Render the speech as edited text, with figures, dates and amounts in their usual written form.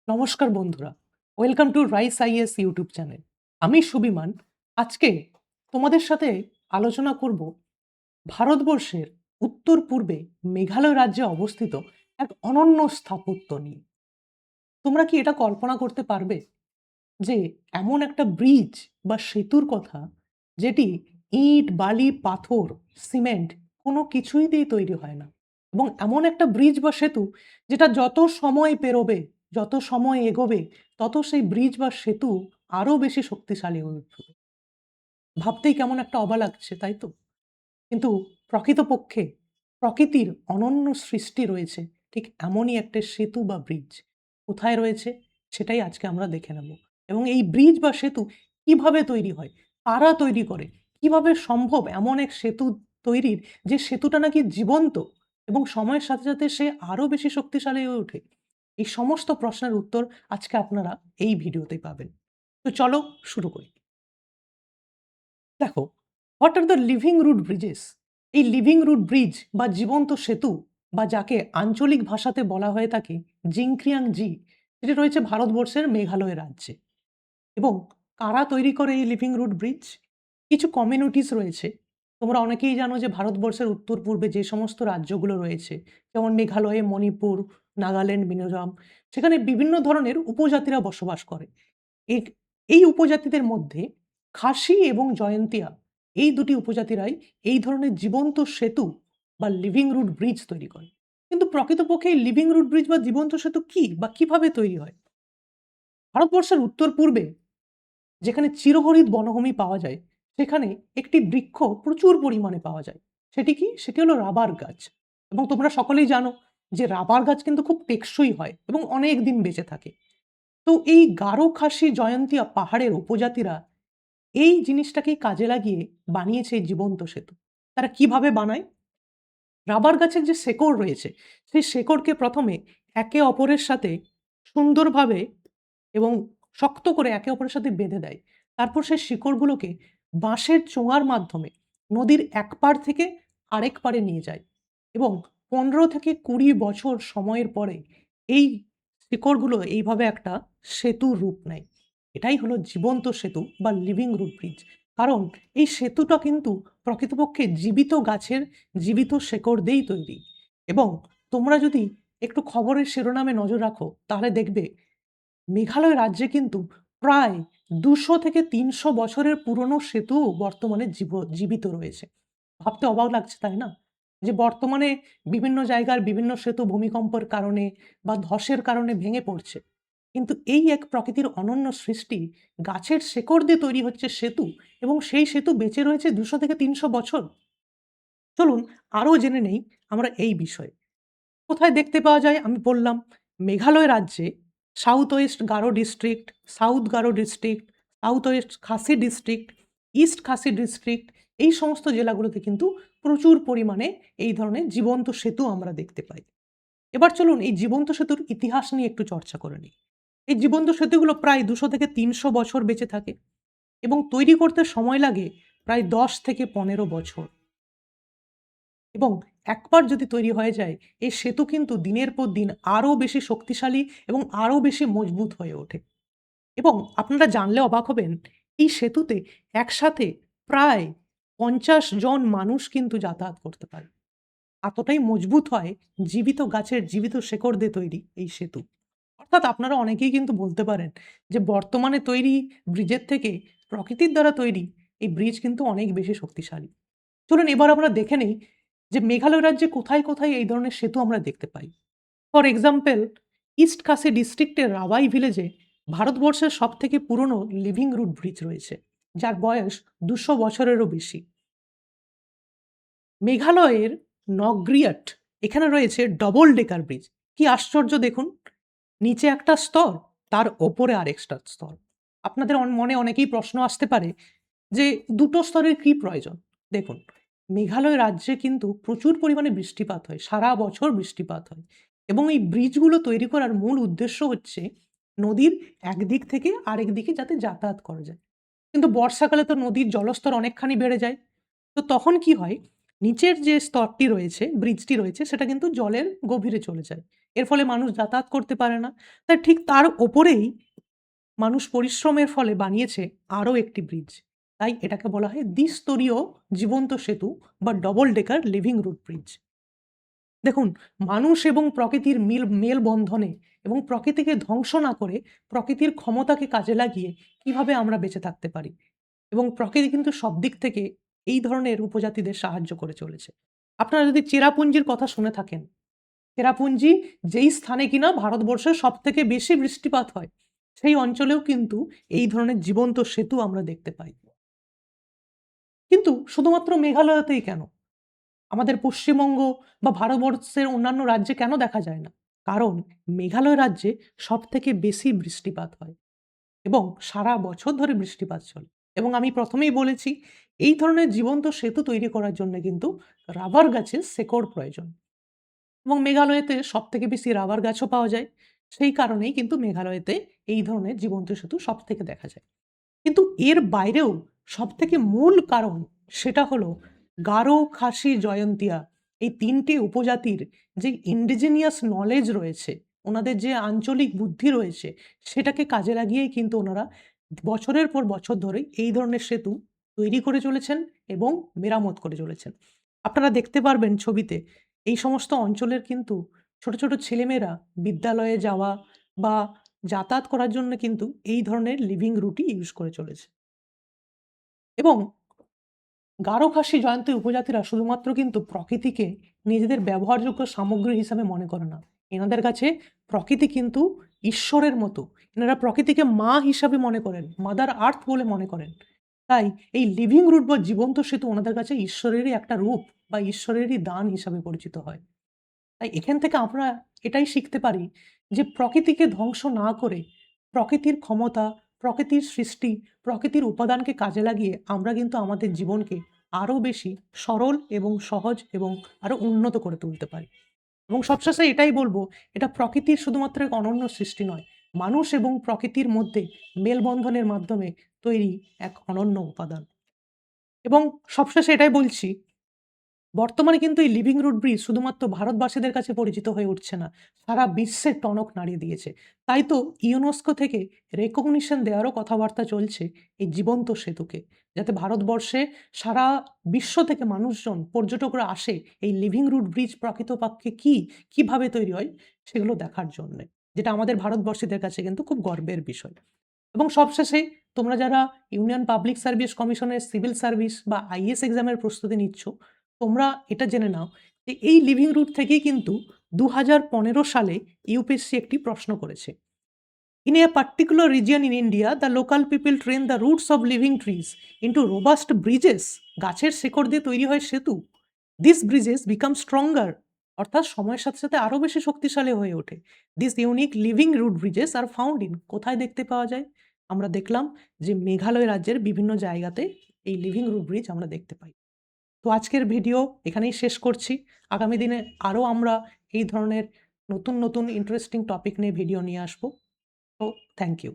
নমস্কার বন্ধুরা, welcome to rice is YouTube channel. আমি সুবিমান। আজকে তোমাদের সাথে আলোচনা করব ভারতবর্ষের উত্তর পূর্বে মেঘালয় রাজ্যে অবস্থিত এক অনন্য স্থাপত্য নিয়ে। তোমরা কি এটা কল্পনা করতে পারবে যে এমন একটা ব্রিজ বা সেতুর কথা যেটি ইট, বালি, পাথর, সিমেন্ট কোনো কিছুই দিয়ে তৈরি হয় না, এবং এমন একটা ব্রিজ বা সেতু যেটা যত সময় পেরোবে, যত সময় এগোবে, তত সেই ব্রিজ বা সেতু আরো বেশি শক্তিশালী হয়ে উঠবে। ভাবতেই কেমন একটা অবাক লাগছে, তাই তো? কিন্তু প্রকৃতপক্ষে প্রকৃতির অনন্য সৃষ্টি রয়েছে ঠিক এমনই একটা সেতু বা ব্রিজ। কোথায় রয়েছে সেটাই আজকে আমরা দেখে নেব। এবং এই ব্রিজ বা সেতু কিভাবে তৈরি হয়, কারা তৈরি করে, কিভাবে সম্ভব এমন এক সেতু তৈরির যে সেতুটা নাকি জীবন্ত এবং সময়ের সাথে সাথে সে আরো বেশি শক্তিশালী হয়ে ওঠে। এই সমস্ত প্রশ্নের উত্তর আজকে আপনারা এই ভিডিওতে পাবেন। তো চলো শুরু করি। দেখো, what are the living root bridges? এই লিভিং রুট ব্রিজ বা জীবন্ত সেতু, বা যাকে আঞ্চলিক ভাষাতে বলা হয়ে থাকে জিংক্রিয়াং জি, যেটি রয়েছে ভারতবর্ষের মেঘালয় রাজ্যে। এবং কারা তৈরি করে এই লিভিং রুট ব্রিজ? কিছু কমিউনিটিস রয়েছে। তোমরা অনেকেই জানো যে ভারতবর্ষের উত্তর পূর্বে যে সমস্ত রাজ্যগুলো রয়েছে, যেমন মেঘালয়ে মণিপুর, নাগাল্যান্ড, মিজোরাম, সেখানে বিভিন্ন ধরনের উপজাতিরা বসবাস করে। এই এই উপজাতিদের মধ্যে খাসি এবং জয়ন্তিয়া, এই দুটি উপজাতিরাই এই ধরনের জীবন্ত সেতু বা লিভিং রুট ব্রিজ তৈরি করে। কিন্তু প্রকৃতপক্ষে এই লিভিং রুট ব্রিজ বা জীবন্ত সেতু কি বা কিভাবে তৈরি হয়? ভারতবর্ষের উত্তর পূর্বে যেখানে চিরহরিৎ বনভূমি পাওয়া যায়, সেখানে একটি বৃক্ষ প্রচুর পরিমাণে পাওয়া যায়। সেটি কি? সেটি হলো রাবার গাছ। এবং তোমরা সকলেই জানো যে রাবার গাছ কিন্তু খুব টেকসই হয় এবং অনেক দিন বেঁচে থাকে। তো এই গারো, খাসি, জয়ন্তিয়া পাহাড়ের উপজাতিরা এই জিনিসটাকেই কাজে লাগিয়ে বানিয়েছে এই জীবন্ত সেতু। তারা কিভাবে বানায়? রাবার গাছের যে শেকড় রয়েছে, সেই শেকড়কে প্রথমে একে অপরের সাথে সুন্দরভাবে এবং শক্ত করে একে অপরের সাথে বেঁধে দেয়। তারপর সেই শিকড়গুলোকে বাঁশের চোঙার মাধ্যমে নদীর এক পাড় থেকে আরেক পাড়ে নিয়ে যায়, এবং ১৫ থেকে ২০ বছর সময়ের পরে এই শিকড়গুলো এইভাবে একটা সেতুর রূপ নেয়। এটাই হলো জীবন্ত সেতু বা লিভিং রুট ব্রিজ। কারণ এই সেতুটা কিন্তু প্রকৃতপক্ষে জীবিত গাছের জীবিত শেকড় দিয়েই তৈরি। এবং তোমরা যদি একটু খবরের শিরোনামে নজর রাখো, তাহলে দেখবে মেঘালয় রাজ্যে কিন্তু প্রায় ২০০ থেকে ৩০০ বছরের পুরনো সেতুও বর্তমানে জীবিত রয়েছে। ভাবতে অবাক লাগছে, তাই না? যে বর্তমানে বিভিন্ন জায়গার বিভিন্ন সেতু ভূমিকম্পের কারণে বা ধসের কারণে ভেঙে পড়ছে। কিন্তু এই এক প্রকৃতির অনন্য সৃষ্টি, গাছের শেকড় দিয়ে তৈরি হচ্ছে সেতু, এবং সেই সেতু বেঁচে রয়েছে ২০০ থেকে ৩০০ বছর। চলুন আরো জেনে নেই আমরা এই বিষয়ে। কোথায় দেখতে পাওয়া যায়? আমি বললাম মেঘালয় রাজ্যে south west Garo district, south Garo district, south west Khasi district, east Khasi district, এই সমস্ত জেলাগুলোতে কিন্তু প্রচুর পরিমাণে এই ধরনের জীবন্ত সেতু আমরা দেখতে পাই। এবার চলুন এই জীবন্ত সেতুর ইতিহাস নিয়ে একটু চর্চা করে নিই। এই জীবন্ত সেতুগুলো প্রায় ২০০ থেকে ৩০০ বছর বেঁচে থাকে, এবং তৈরি করতে সময় লাগে প্রায় ১০ থেকে ১৫ বছর। এবং একবার যদি তৈরি হয়ে যায়, এই সেতু কিন্তু দিনের পর দিন আরো বেশি শক্তিশালী এবং আরো বেশি মজবুত হয়ে ওঠে। এবং আপনারা জানলে অবাক হবেন, এই সেতুতে একসাথে প্রায় ৫০ জন মানুষ কিন্তু যাতায়াত করতে পারে। এতটাই মজবুত হয় জীবিত গাছের জীবিত শেকড় দিয়ে তৈরি এই সেতু। অর্থাৎ আপনারা অনেকেই কিন্তু বলতে পারেন যে বর্তমানে তৈরি ব্রিজের থেকে প্রকৃতির দ্বারা তৈরি এই ব্রিজ কিন্তু অনেক বেশি শক্তিশালী। চলুন এবার আমরা দেখে নেই যে মেঘালয় রাজ্যে কোথায় কোথায় এই ধরনের সেতু আমরা দেখতে পাই। ফর এক্সাম্পল, ইস্ট কাসি ডিস্ট্রিক্টের রাওয়াই ভিলেজে ভারতবর্ষের সবথেকে পুরনো লিভিং রুট ব্রিজ রয়েছে, যার বয়স ২০০ বছরেরও বেশি। মেঘালয়ের নগরিয়াট, এখানে রয়েছে ডবল ডেকার ব্রিজ। কি আশ্চর্য দেখুন! নিচে একটা স্তর, তার ওপরে আরেকটা স্তর। আপনাদের মনে অনেকেই প্রশ্ন আসতে পারে যে ২ টো স্তরের কি প্রয়োজন? দেখুন, মেঘালয় রাজ্যে কিন্তু প্রচুর পরিমাণে বৃষ্টিপাত হয়। সারা বছর বৃষ্টিপাত হয়। এবং এই ব্রিজগুলো তৈরি করার মূল উদ্দেশ্য হচ্ছে নদীর একদিক থেকে আরেক দিকে যাতে যাতায়াত করা যায়। কিন্তু বর্ষাকালে তো নদীর জলস্তর অনেকখানি বেড়ে যায়। তো তখন কি হয়? নিচের যে স্তরটি রয়েছে, ব্রিজটি রয়েছে সেটা কিন্তু জলের গভীরে চলে যায়। এর ফলে মানুষ যাতায়াত করতে পারে না। তাই ঠিক তার ওপরেই মানুষ পরিশ্রমের ফলে বানিয়েছে আরও একটি ব্রিজ। তাই এটাকে বলা হয় দ্বিস্তরীয় জীবন্ত সেতু বা double decker living root bridge. দেখুন, মানুষ এবং প্রকৃতির মেলবন্ধনে এবং প্রকৃতিকে ধ্বংস না করে প্রকৃতির ক্ষমতাকে কাজে লাগিয়ে কিভাবে আমরা বেঁচে থাকতে পারি, এবং প্রকৃতি কিন্তু সব দিক থেকে এই ধরনের উপজাতিদের সাহায্য করে চলেছে। আপনারা যদি চেরাপুঞ্জির কথা শুনে থাকেন, চেরাপুঞ্জি যেই স্থানে কিনা ভারতবর্ষের সবথেকে বেশি বৃষ্টিপাত হয়, সেই অঞ্চলেও কিন্তু এই ধরনের জীবন্ত সেতু আমরা দেখতে পাই। কিন্তু শুধুমাত্র মেঘালয়তেই কেন? আমাদের পশ্চিমবঙ্গ বা ভারতবর্ষের অন্যান্য রাজ্যে কেন দেখা যায় না? কারণ মেঘালয় রাজ্যে সবথেকে বেশি বৃষ্টিপাত হয় এবং সারা বছর ধরে বৃষ্টিপাত চলে। এবং আমি প্রথমেই বলেছি, এই ধরনের জীবন্ত সেতু তৈরি করার জন্য কিন্তু রাবার গাছের শেকড় প্রয়োজন, এবং মেঘালয়তে সবথেকে বেশি রাবার গাছও পাওয়া যায়। সেই কারণেই কিন্তু মেঘালয়তে এই ধরনের জীবন্ত সেতু সবথেকে দেখা যায়। কিন্তু এর বাইরেও সবথেকে মূল কারণ, সেটা হলো গারো, খাসি, জয়ন্তিয়া এই ৩ টি উপজাতির যে ইন্ডিজিনিয়াস নলেজ রয়েছে, ওনাদের যে আঞ্চলিক বুদ্ধি রয়েছে, সেটাকে কাজে লাগিয়েই কিন্তু ওনারা বছরের পর বছর ধরে এই ধরনের সেতু তৈরি করে চলেছেন এবং মেরামত করে চলেছেন। আপনারা দেখতে পারবেন ছবিতে, এই সমস্ত অঞ্চলের কিন্তু ছোট, ছোট ছেলেমেয়েরা বিদ্যালয়ে যাওয়া বা যাতায়াত করার জন্য কিন্তু এই ধরনের লিভিং রুটই ইউজ করে চলেছে। এবং গারো, খাসি, জয়ন্তী উপজাতিরা শুধুমাত্র কিন্তু প্রকৃতিকে নিজেদের ব্যবহারযোগ্য সামগ্রী হিসাবে মনে করে না। এনাদের কাছে প্রকৃতি কিন্তু ঈশ্বরের মতো। এনারা প্রকৃতিকে মা হিসাবে মনে করেন, মাদার আর্থ বলে মনে করেন। তাই এই লিভিং রুট বা জীবন্ত সেতু ওনাদের কাছে ঈশ্বরেরই একটা রূপ বা ঈশ্বরেরই দান হিসাবে পরিচিত হয়। তাই এখান থেকে আমরা এটাই শিখতে পারি যে প্রকৃতিকে ধ্বংস না করে প্রকৃতির ক্ষমতা, প্রকৃতির সৃষ্টি, প্রকৃতির উপাদানকে কাজে লাগিয়ে আমরা কিন্তু আমাদের জীবনকে আরও বেশি সরল এবং সহজ এবং আরও উন্নত করে তুলতে পারি। এবং সবশেষে এটাই বলব, এটা প্রকৃতির শুধুমাত্র এক অনন্য সৃষ্টি নয়, মানুষ এবং প্রকৃতির মধ্যে মেলবন্ধনের মাধ্যমে তৈরি এক অনন্য উপাদান। এবং সবশেষে এটাই বলছি, বর্তমানে কিন্তু এই লিভিং রুট ব্রিজ শুধুমাত্র ভারতবাসীদের কাছে পরিচিত হয়ে উঠছে না, সারা বিশ্বের টনক নাড়িয়ে দিয়েছে। তাই তো ইউনেস্কো থেকে রেকগনিশন দেওয়ারও কথাবার্তা চলছে এই জীবন্ত সেতুকে, যাতে ভারতবর্ষে সারা বিশ্ব থেকে মানুষজন, পর্যটকরা আসে এই লিভিং রুট ব্রিজ প্রকৃতপক্ষে কী, কিভাবে তৈরি হয় সেগুলো দেখার জন্যে। যেটা আমাদের ভারতবর্ষীদের কাছে কিন্তু খুব গর্বের বিষয়। এবং সবশেষে, তোমরা যারা ইউনিয়ন পাবলিক সার্ভিস কমিশনের সিভিল সার্ভিস বা আইএএস এক্সামের প্রস্তুতি নিচ্ছ, তোমরা এটা জেনে নাও যে এই লিভিং রুট থেকেই কিন্তু ২০১৫ সালে ইউপিএসসি একটি প্রশ্ন করেছে। In a particular region in India, the local people train the roots of living trees into robust bridges. গাছের শেকড় দিয়ে তৈরি হয় সেতু। These bridges become stronger. অর্থাৎ সময়ের সাথে সাথে আরও বেশি শক্তিশালী হয়ে ওঠে। These unique living root bridges are found in, কোথায় দেখতে পাওয়া যায়? আমরা দেখলাম যে মেঘালয় রাজ্যের বিভিন্ন জায়গাতে এই লিভিং রুট ব্রিজ আমরা দেখতে পাই। তো আজকের ভিডিও এখানেই শেষ করছি। আগামী দিনে আরও আমরা এই ধরনের নতুন নতুন ইন্টারেস্টিং টপিক নিয়ে ভিডিও নিয়ে আসবো। তো থ্যাংক ইউ।